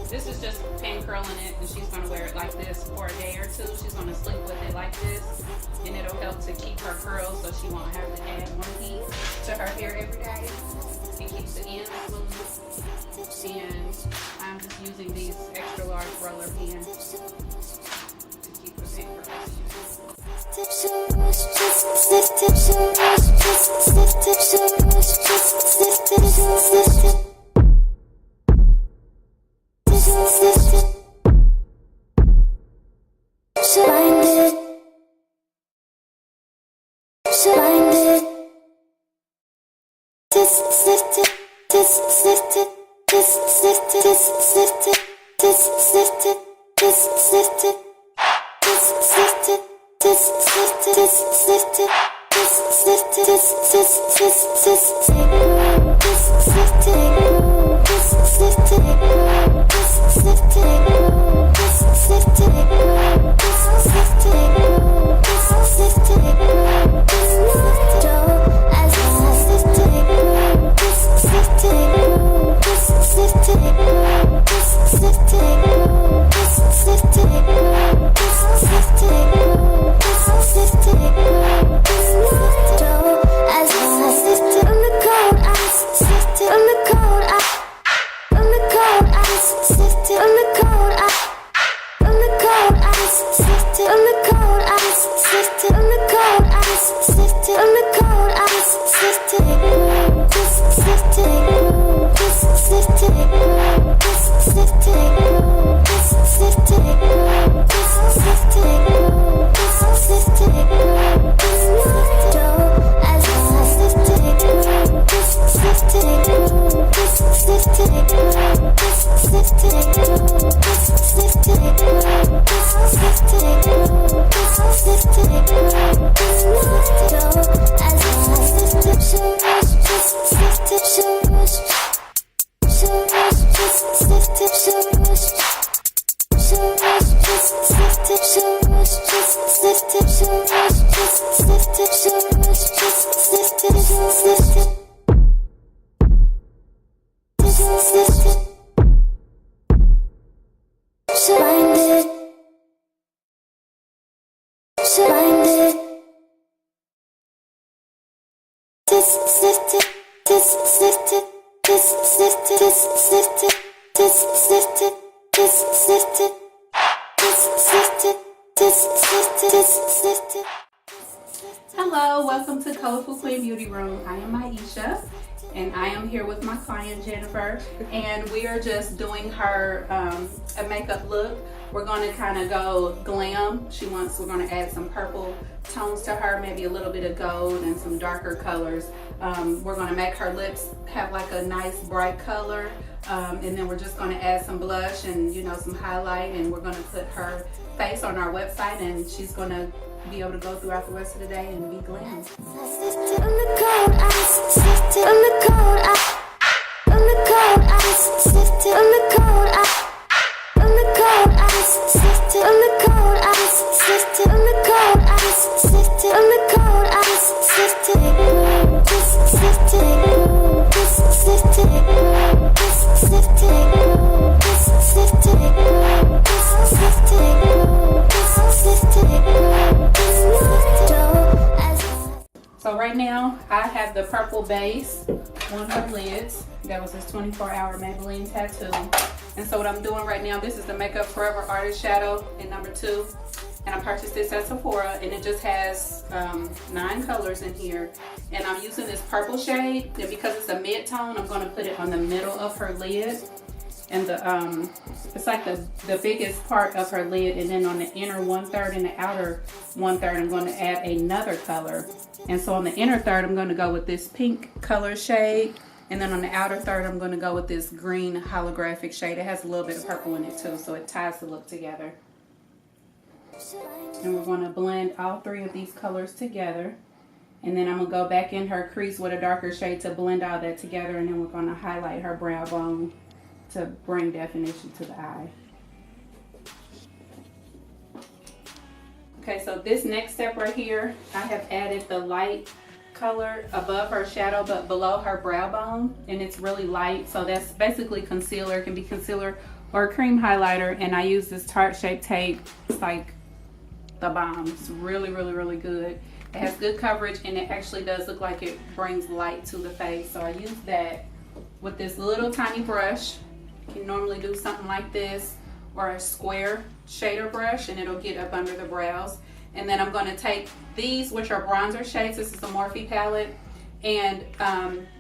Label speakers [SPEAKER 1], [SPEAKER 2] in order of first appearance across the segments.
[SPEAKER 1] This is just pan curling it, and she's going to wear it like this for a day or two. She's going to sleep with it like this, and it'll help to keep her curls so she won't have to add more heat to her hair every day. It keeps the ends smooth, and I'm just using these extra large roller pins to keep the pan curls. Hello, welcome to Colorful Queen Beauty Room. I am Maisha, and I am here with my client Jennifer, and we are just doing her a makeup look. We're going to kind of go glam. We're going to add some purple tones to her, maybe a little bit of gold and some darker colors. We're going to make her lips have like a nice bright color, and then we're just going to add some blush and some highlight, and we're going to put her face on our website, and she's going to be able to go throughout the rest of the day and be glam. have the purple base on her lids. That was his 24-hour Maybelline tattoo. And so what I'm doing right now, this is the Makeup Forever Artist Shadow in number 2. And I purchased this at Sephora, and it just has 9 colors in here. And I'm using this purple shade, and because it's a mid-tone, I'm gonna put it on the middle of her lid. And the it's like the biggest part of her lid, and then on the inner 1/3 and the outer 1/3, I'm gonna add another color. And so on the inner third, I'm gonna go with this pink color shade. And then on the outer third, I'm gonna go with this green holographic shade. It has a little bit of purple in it too, so it ties the look together. And we're gonna blend all 3 of these colors together. And then I'm gonna go back in her crease with a darker shade to blend all that together. And then we're gonna highlight her brow bone to bring definition to the eye. Okay, so this next step right here, I have added the light color above her shadow but below her brow bone, and it's really light, so that's basically concealer. It can be concealer or cream highlighter, and I use this Tarte Shape Tape. It's like the bomb. It's really, really, really good. It has good coverage, and it actually does look like it brings light to the face. So I use that with this little tiny brush. You can normally do something like this, or a square shader brush, and it'll get up under the brows. And then I'm going to take these, which are bronzer shades. This is the Morphe palette, and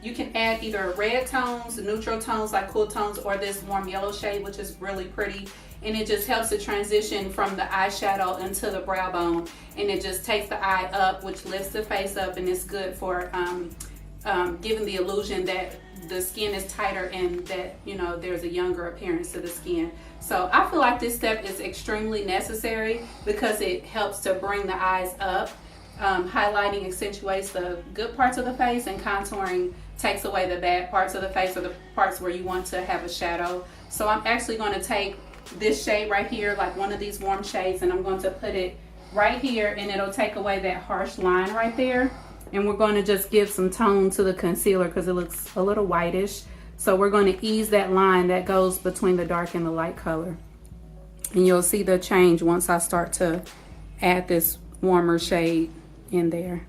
[SPEAKER 1] you can add either red tones, neutral tones like cool tones, or this warm yellow shade, which is really pretty. And it just helps to transition from the eyeshadow into the brow bone, and it just takes the eye up, which lifts the face up, and it's good for giving the illusion that the skin is tighter and that, you know, there's a younger appearance to the skin. So I feel like this step is extremely necessary because it helps to bring the eyes up. Highlighting accentuates the good parts of the face, and contouring takes away the bad parts of the face, or the parts where you want to have a shadow. So I'm actually going to take this shade right here, like one of these warm shades, and I'm going to put it right here, and it'll take away that harsh line right there. And we're going to just give some tone to the concealer because it looks a little whitish. So we're going to ease that line that goes between the dark and the light color. And you'll see the change once I start to add this warmer shade in there.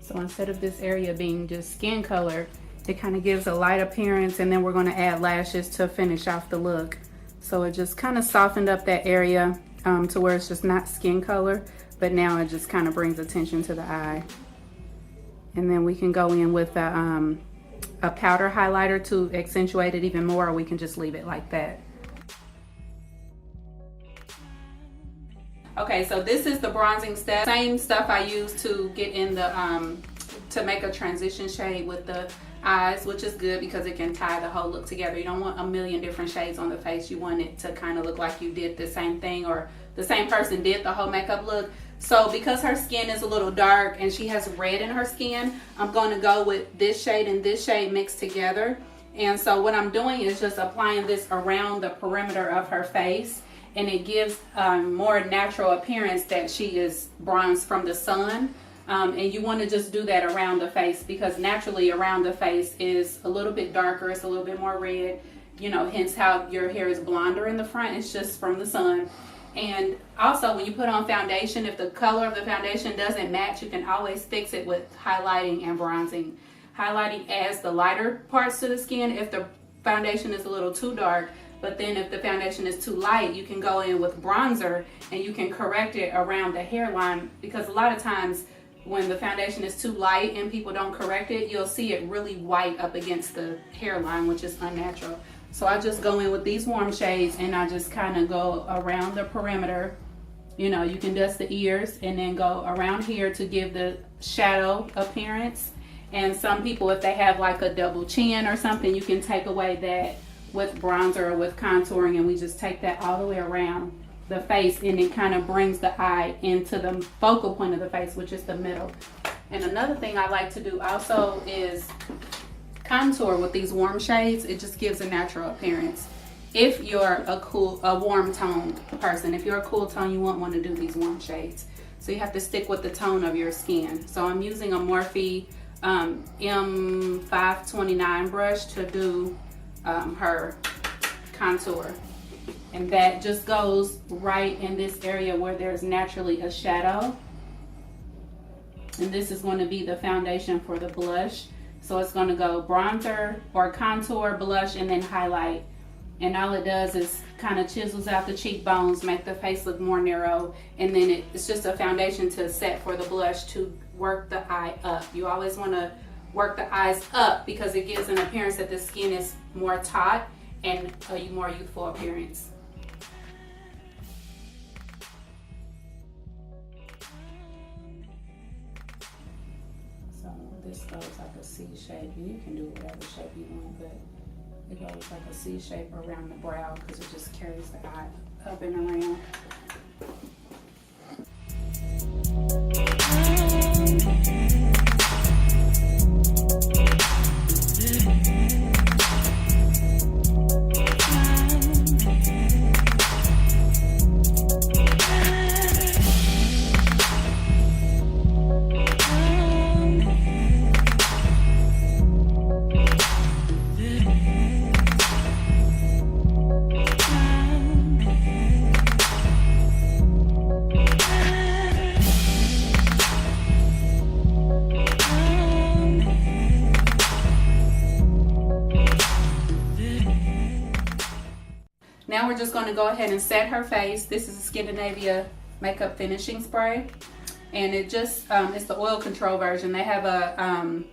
[SPEAKER 1] So instead of this area being just skin color, it kind of gives a light appearance, and then we're going to add lashes to finish off the look. So it just kind of softened up that area to where it's just not skin color, but now it just kind of brings attention to the eye. And then we can go in with a powder highlighter to accentuate it even more, or we can just leave it like that. Okay, so this is the bronzing step. Same stuff I use to get in the to make a transition shade with the eyes, which is good because it can tie the whole look together. You don't want a million different shades on the face. You want it to kind of look like you did the same thing, or the same person did the whole makeup look. So because her skin is a little dark and she has red in her skin, I'm going to go with this shade and this shade mixed together. And so what I'm doing is just applying this around the perimeter of her face, and it gives more natural appearance that she is bronzed from the sun. And you want to just do that around the face, because naturally around the face is a little bit darker, it's a little bit more red, you know, hence how your hair is blonder in the front. It's just from the sun. And also when you put on foundation, if the color of the foundation doesn't match, you can always fix it with highlighting and bronzing. Highlighting adds the lighter parts to the skin if the foundation is a little too dark, but then if the foundation is too light, you can go in with bronzer and you can correct it around the hairline, because a lot of times when the foundation is too light and people don't correct it, you'll see it really white up against the hairline, which is unnatural. So I just go in with these warm shades and I just kind of go around the perimeter. You know, you can dust the ears and then go around here to give the shadow appearance. And some people, if they have like a double chin or something, you can take away that with bronzer or with contouring, and we just take that all the way around the face, and it kind of brings the eye into the focal point of the face, which is the middle. And another thing I like to do also is contour with these warm shades. It just gives a natural appearance. If you're a warm toned person, if you're a cool tone, you won't want to do these warm shades. So you have to stick with the tone of your skin. So I'm using a Morphe M529 brush to do her contour. And that just goes right in this area where there's naturally a shadow. And this is going to be the foundation for the blush. So it's going to go bronzer or contour, blush, and then highlight. And all it does is kind of chisels out the cheekbones, make the face look more narrow. And then it's just a foundation to set for the blush to work the eye up. You always want to work the eyes up because it gives an appearance that the skin is more taut and a more youthful appearance. So this goes like a C shape, and you can do whatever shape you want, but it goes like a C shape around the brow because it just carries the eye up and around. Now we're just going to go ahead and set her face. This is a Scandinavia makeup finishing spray, and it just it's the oil control version. They have a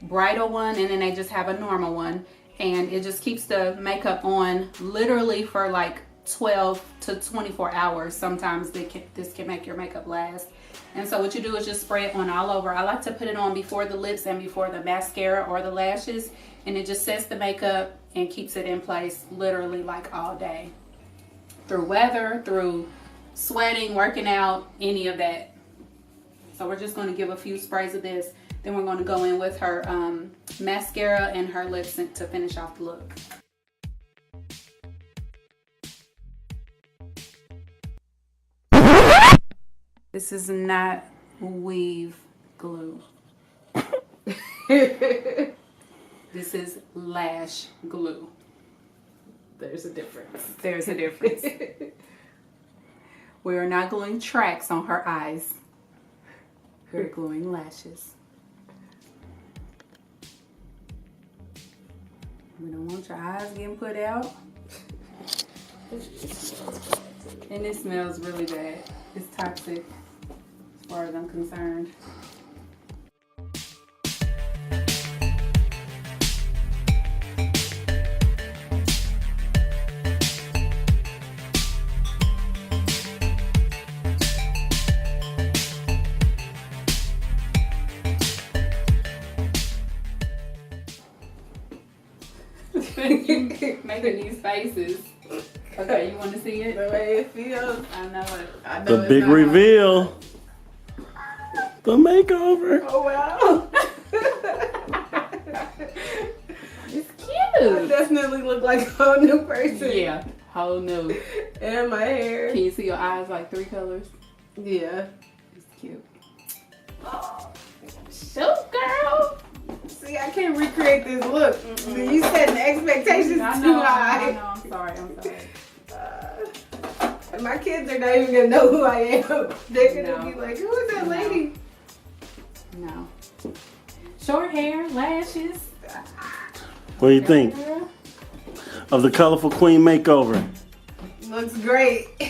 [SPEAKER 1] bridal one, and then they just have a normal one, and it just keeps the makeup on literally for like 12 to 24 hours. Sometimes this can make your makeup last. And so what you do is just spray it on all over. I like to put it on before the lips and before the mascara or the lashes, and it just sets the makeup and keeps it in place literally like all day. Through weather, through sweating, working out, any of that. So we're just going to give a few sprays of this. Then we're going to go in with her mascara and her lipstick to finish off the look. This is not weave glue. This is lash glue.
[SPEAKER 2] There's a difference.
[SPEAKER 1] There's a difference. We are not gluing tracks on her eyes. We're gluing lashes. We don't want your eyes getting put out. And it smells really bad. It's toxic as far as I'm concerned. Making these faces. Okay, you want to see it?
[SPEAKER 2] The way it feels.
[SPEAKER 1] I know it.
[SPEAKER 2] I know
[SPEAKER 3] The big reveal. The makeover.
[SPEAKER 2] Oh wow.
[SPEAKER 1] It's cute.
[SPEAKER 2] I definitely look like a whole new person.
[SPEAKER 1] Yeah, whole new.
[SPEAKER 2] And my hair.
[SPEAKER 1] Can you see your eyes like 3 colors?
[SPEAKER 2] Yeah.
[SPEAKER 1] It's cute. Shoot, girl.
[SPEAKER 2] See, I can't recreate this look. You setting the expectations too high.
[SPEAKER 1] I know, I'm sorry.
[SPEAKER 2] And my kids are not even gonna know who I am. They're gonna be like, who is that lady?
[SPEAKER 1] No. Short hair, lashes.
[SPEAKER 3] What do you think of the Colorful Queen makeover?
[SPEAKER 2] Looks great.
[SPEAKER 1] I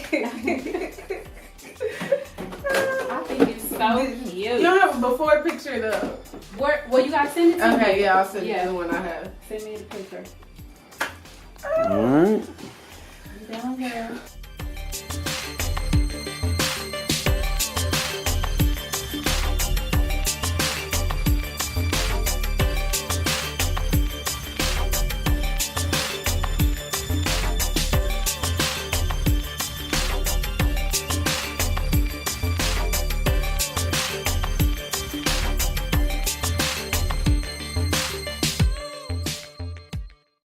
[SPEAKER 1] think it's so cute.
[SPEAKER 2] You don't have a before picture though.
[SPEAKER 1] Well, you gotta send it to me.
[SPEAKER 2] Okay, yeah, I'll send you the one I have.
[SPEAKER 1] Send me the picture.
[SPEAKER 3] All right.